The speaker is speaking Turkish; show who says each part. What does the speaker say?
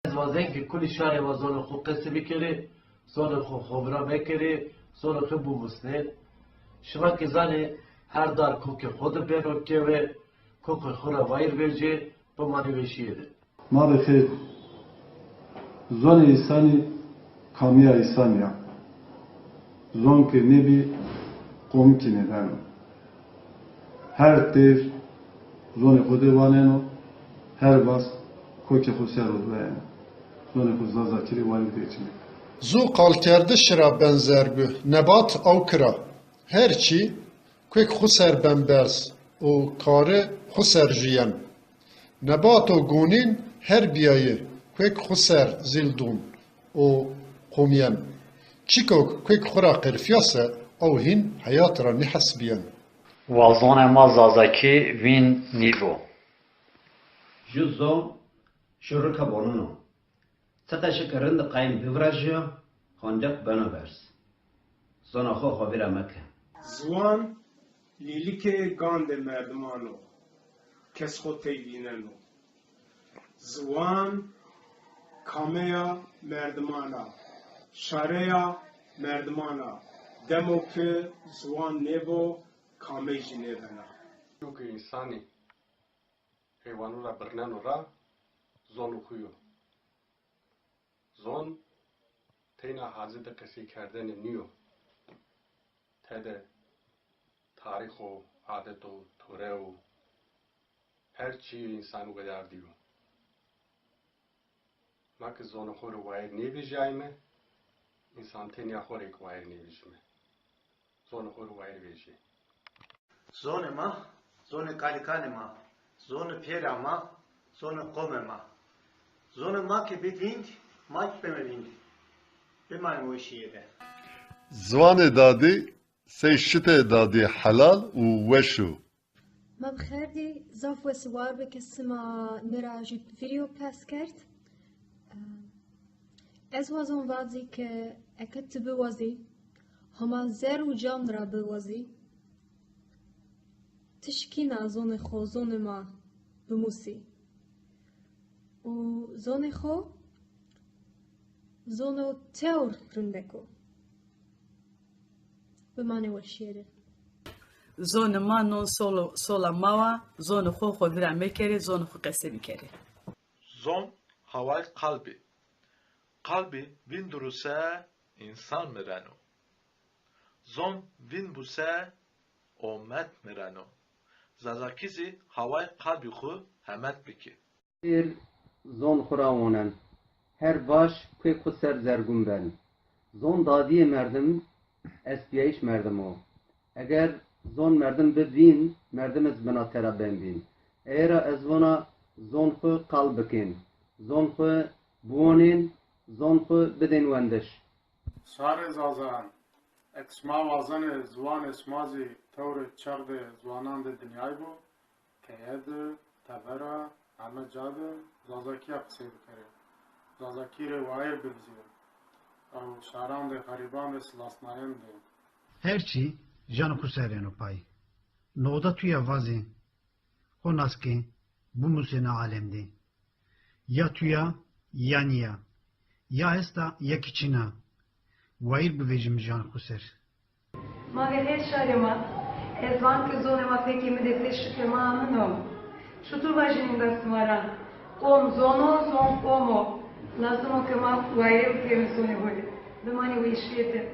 Speaker 1: وزن که کلی شهر وزن خو قصه بکره زن خو خبره بکره زن خو بومسنه شما که زنه هر دار کوک خود بیرو که و کوک خورا وایر برجه با مانی بشیره
Speaker 2: ما بخیر زن انسانی کامیا انسانیا زن که نبی قوم که نبانو her tür zone kudu vaneno her bas koke khusero dvayeno zone kuzaza kiri valide içinde.
Speaker 3: Zu qalkerde şira benzergü nebat av kira herçi kwek xuser bembers o kare xuser jiyen nebat o gunin her biyayı kwek xuser zildun o qomyen çikok kwek xura qirfiyase av hin hayatra nihasbiyen
Speaker 4: Wazone ma zazaki vin nivo.
Speaker 5: Juzo şurka bonuno. Tataşı karında kayın bivrajyo hondak banavers. Zona xo xavira meke.
Speaker 6: Zwan lilike gande merdmano. Kesxo teyvineno. Zwan kameya merdmana. Şareya merdmana. Demoke zwan nebo کامیج نیبنا.
Speaker 7: چونکه انسانی حیوانو را برنانو را زون خویو زون تینا حاضر کسی کردن نیو تده تاریخ و عادت و توره و هر چی انسانو گدار دیو ما که زون خور وایر نیبیجایمه انسان تینیا خور ایک وایر نیبیجمه زون خور وایر بیجی
Speaker 8: Zone ma, zone kalikane ma, zone pera ma, zone kome ma. Zone ma ke bitvind, ma bemevind. Bimay o işiyede.
Speaker 3: Zwane dadi seyşite dadi halal u weşu.
Speaker 9: ما بخردی زاف و سوار به کسی ما نراجی ویدیو پس کرد از وزن وازی که اکت بوازی هما زر و جان را بوازی تشکینا زون خو زون ما بموسی و زون خو زونو تور رندکو بمانه وشیره
Speaker 10: زون ما نون sola mawa zon xo vira mekere zon xo qese bikere
Speaker 11: zon havay kalbi kalbi vin duruse insan mirano zon vin buse omet mirano zazakizi havay kalbi xu hemet biki
Speaker 12: zon xurawunen her baş kwe kuser zergum ben zon dadiye merdim esbiyeş merdim o eğer zon merdim bevin merdim ez bena tera ben bin eğer ez vona zon xu kalbikin zon xu buonin zon xu bidin wendiş
Speaker 13: Sare zazan eksma vazan zwan esmazi tawre çarde zwanan de dünyayı bu kayed tabara ama cadı zazaki yapse kare zazaki revayir bilziyor av şaran de gariban ve slasnayen de
Speaker 14: herçi jan kusereno pay noda tuya vazi honaski bu musena alemdi ya tuya yaniya ya esta yakiçina vayir bevejim jan kuser
Speaker 15: ma vehet şarema ezvan ki zonema peki mi de teşrike mamno şutur vajinin da smara om zono zon omo nazım okuma vayir temi sonu böyle bimani ve işiyete